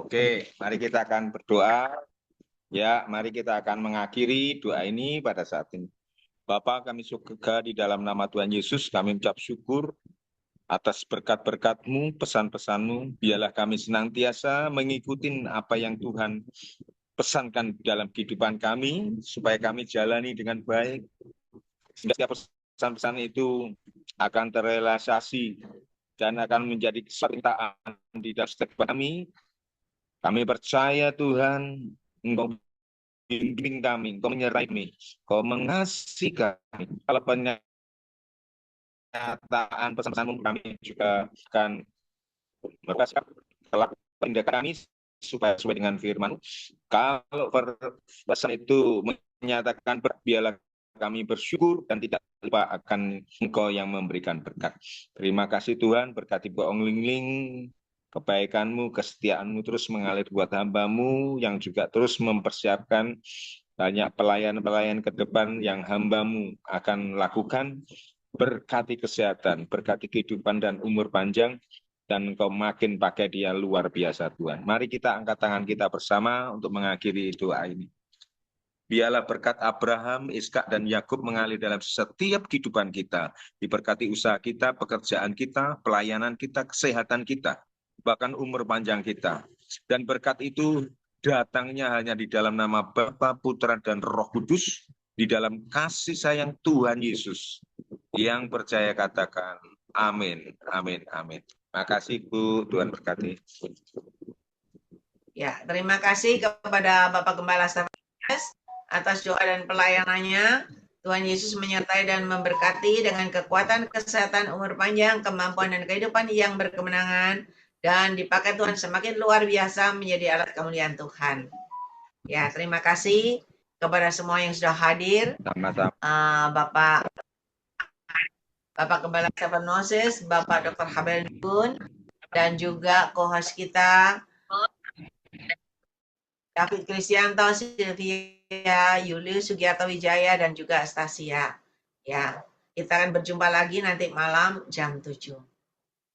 Oke, mari kita akan berdoa. Ya, mari kita akan mengakhiri doa ini pada saat ini. Bapa, kami surga di dalam nama Tuhan Yesus, kami ucap syukur atas berkat-berkat-Mu, pesan-pesan-Mu. Biarlah kami senantiasa mengikuti apa yang Tuhan pesankan dalam kehidupan kami, supaya kami jalani dengan baik. Sehingga pesan-pesan itu akan terrealisasi dan akan menjadi kesertaan di dalam setiap kami. Kami percaya Tuhan, Engkau bimbing kami, Engkau menyertai kami, Engkau mengasihi kami. Kalau pernyataan pesan-pesan kami juga akan berkasih telah tindakan kami supaya sesuai dengan firman. Kalau pesan itu menyatakan biarlah kami bersyukur dan tidak lupa akan Engkau yang memberikan berkat. Terima kasih Tuhan, berkati Bu Ong Ling Ling, kebaikan-Mu, kesetiaan-Mu terus mengalir buat hamba-Mu yang juga terus mempersiapkan banyak pelayan-pelayan ke depan yang hamba-Mu akan lakukan. Berkati kesehatan, berkati kehidupan dan umur panjang, dan Engkau makin pakai dia luar biasa Tuhan. Mari kita angkat tangan kita bersama untuk mengakhiri doa ini. Biarlah berkat Abraham, Ishak dan Yakub mengalir dalam setiap kehidupan kita. Diberkati usaha kita, pekerjaan kita, pelayanan kita, kesehatan kita, bahkan umur panjang kita. Dan berkat itu datangnya hanya di dalam nama Bapa, Putra, dan Roh Kudus, di dalam kasih sayang Tuhan Yesus. Yang percaya katakan amin, amin, amin. Makasih Bu, Tuhan berkati. Ya, terima kasih kepada Bapak Gembala Stefanus atas doa dan pelayanannya. Tuhan Yesus menyertai dan memberkati dengan kekuatan, kesehatan, umur panjang, kemampuan dan kehidupan yang berkemenangan, dan dipakai Tuhan semakin luar biasa menjadi alat kemuliaan Tuhan. Ya, terima kasih kepada semua yang sudah hadir. Sama-sama. Bapak Gembala Stefanus, Bapak Dr. Habel Gun, dan juga co-host kita David Kristianto, Sylvia, Yulius Sugiarto Wijaya, dan juga Astasia. Ya, kita akan berjumpa lagi nanti malam jam 7.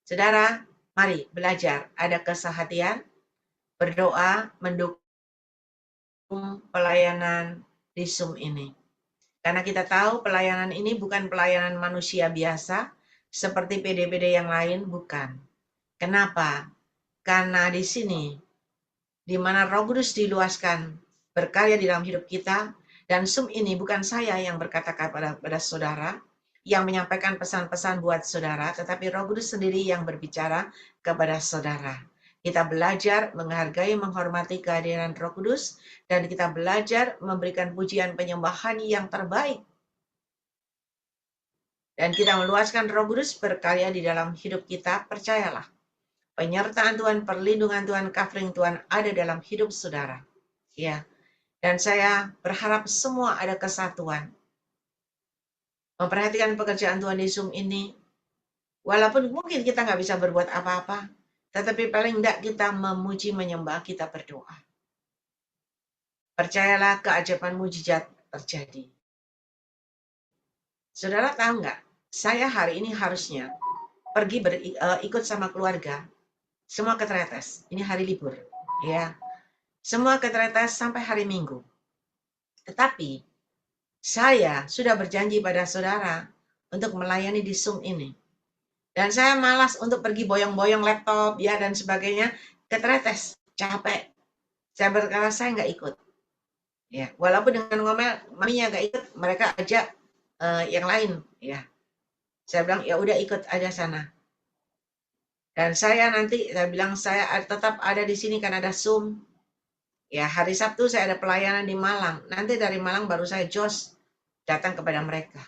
Saudara, mari belajar. Ada kesehatian, berdoa, mendukung pelayanan di Zoom ini. Karena kita tahu pelayanan ini bukan pelayanan manusia biasa, seperti PD-PD yang lain, bukan. Kenapa? Karena di sini, di mana Roh Kudus diluaskan, berkarya di dalam hidup kita, dan Zoom ini bukan saya yang berkata kepada saudara, yang menyampaikan pesan-pesan buat saudara, tetapi Roh Kudus sendiri yang berbicara kepada saudara. Kita belajar menghargai, menghormati kehadiran Roh Kudus, dan kita belajar memberikan pujian penyembahan yang terbaik. Dan kita meluaskan Roh Kudus berkarya di dalam hidup kita, percayalah. Penyertaan Tuhan, perlindungan Tuhan, covering Tuhan ada dalam hidup saudara. Ya. Dan saya berharap semua ada kesatuan. Memperhatikan pekerjaan Tuhan di Zoom ini. Walaupun mungkin kita nggak bisa berbuat apa-apa, tetapi paling tidak kita memuji, menyembah, kita berdoa. Percayalah keajaiban mujizat terjadi. Saudara tahu nggak? Saya hari ini harusnya pergi ikut sama keluarga. Semua ke Tretes. Ini hari libur. Ya. Semua ke Tretes sampai hari Minggu. Tetapi saya sudah berjanji pada saudara untuk melayani di Zoom ini. Dan saya malas untuk pergi boyong-boyong laptop ya dan sebagainya ke Tretes. Capek. Saya berkata saya nggak ikut. Ya, walaupun dengan ngomel maminya nggak ikut, mereka ajak yang lain. Ya, saya bilang ya udah ikut aja sana. Dan saya bilang saya tetap ada di sini kan ada Zoom. Ya, hari Sabtu saya ada pelayanan di Malang. Nanti dari Malang baru saya jos datang kepada mereka.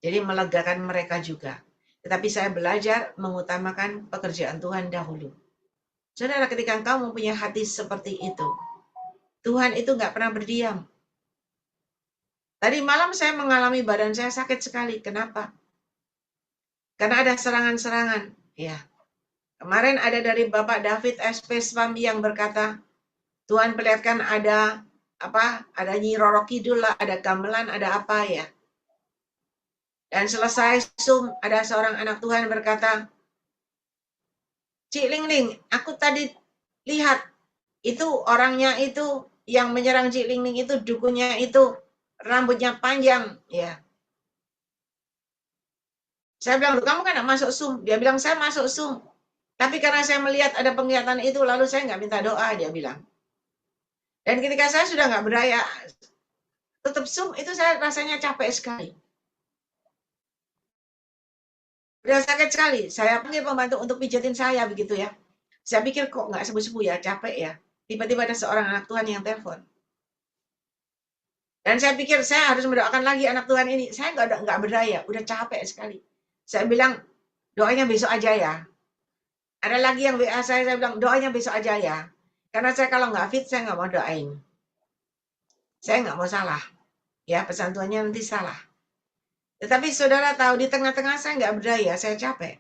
Jadi melegakan mereka juga. Tetapi saya belajar mengutamakan pekerjaan Tuhan dahulu. Saudara, ketika engkau mempunyai hati seperti itu, Tuhan itu nggak pernah berdiam. Tadi malam saya mengalami badan saya sakit sekali. Kenapa? Karena ada serangan-serangan. Ya. Kemarin ada dari Bapak David SP Spam yang berkata, Tuhan perlihatkan ada ada Nyi Roro Kidul lah, ada gamelan, ada apa ya. Dan selesai Zoom, ada seorang anak Tuhan berkata, Cik Ling Ling, aku tadi lihat Itu orangnya itu yang menyerang Cik Ling Ling itu dukunnya itu rambutnya panjang, ya. Saya bilang, "Loh, kamu kan nggak masuk Zoom." Dia bilang, "Saya masuk Zoom. Tapi karena saya melihat ada penglihatan itu, lalu saya nggak minta doa," dia bilang. Dan ketika saya sudah nggak berdaya, tetap Zoom, itu saya rasanya capek sekali. Udah sakit sekali. Saya panggil pembantu untuk pijatin saya begitu ya. Saya pikir kok nggak sembuh-sembuh ya, capek ya. Tiba-tiba ada seorang anak Tuhan yang telepon. Dan saya pikir saya harus mendoakan lagi anak Tuhan ini. Saya nggak berdaya, udah capek sekali. Saya bilang, doanya besok aja ya. Ada lagi yang WA saya bilang, doanya besok aja ya. Karena saya kalau nggak fit, saya nggak mau doain. Saya nggak mau salah. Ya, pesan Tuhannya nanti salah. Tetapi saudara tahu, di tengah-tengah saya nggak berdaya, saya capek.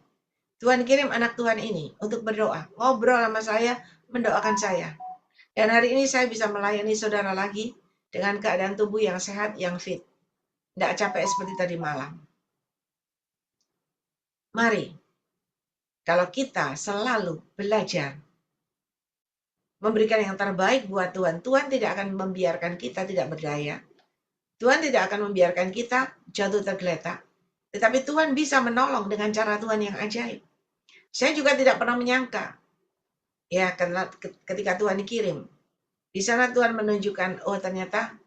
Tuhan kirim anak Tuhan ini untuk berdoa. Ngobrol sama saya, mendoakan saya. Dan hari ini saya bisa melayani saudara lagi dengan keadaan tubuh yang sehat, yang fit. Tidak capek seperti tadi malam. Mari, kalau kita selalu belajar memberikan yang terbaik buat Tuhan, Tuhan tidak akan membiarkan kita tidak berdaya. Tuhan tidak akan membiarkan kita jatuh tergeletak. Tetapi Tuhan bisa menolong dengan cara Tuhan yang ajaib. Saya juga tidak pernah menyangka, ya, ketika Tuhan dikirim. Di sana Tuhan menunjukkan, oh ternyata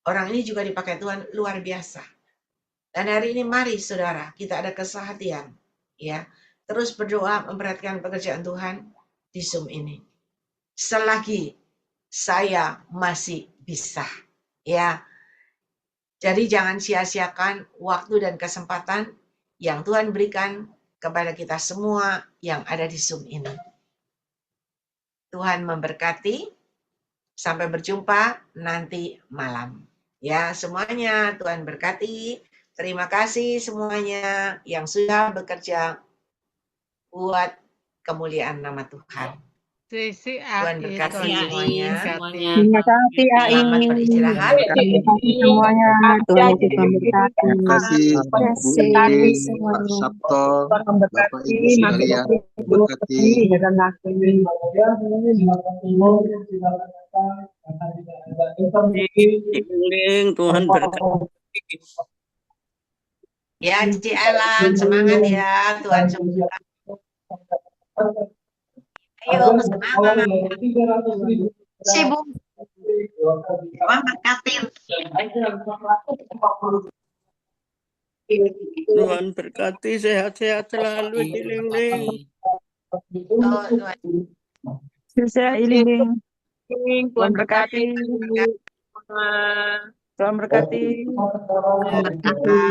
orang ini juga dipakai Tuhan luar biasa. Dan hari ini mari saudara, kita ada kesehatian, ya, terus berdoa memperhatikan pekerjaan Tuhan di Zoom ini. Selagi saya masih bisa, ya. Jadi jangan sia-siakan waktu dan kesempatan yang Tuhan berikan kepada kita semua yang ada di Zoom ini. Tuhan memberkati. Sampai berjumpa nanti malam. Ya, semuanya Tuhan berkati. Terima kasih semuanya yang sudah bekerja buat kemuliaan nama Tuhan. Tuhan berkati semuanya. Terima kasih Selamat Aing. beristirahat. Terima kasih semuanya. Tuhan Yesus memberkati. Terima kasih Terima Bu kasih Ning, Pak semuanya. Sabto, Tuhan Bapak memberkati. Ibu sekalian. Berkati. Dan laki. Tuhan berkati. Ya, Cici Alan, semangat ya. Tuhan sembuhkan. Ayo, semangat. Sibuk. Tuhan berkati. Tuhan berkati, sehat-sehat selalu Cik Ling Ling. Oh, Tuhan. Sukses Iling. Tuhan berkati. Tuhan berkati. Berkati.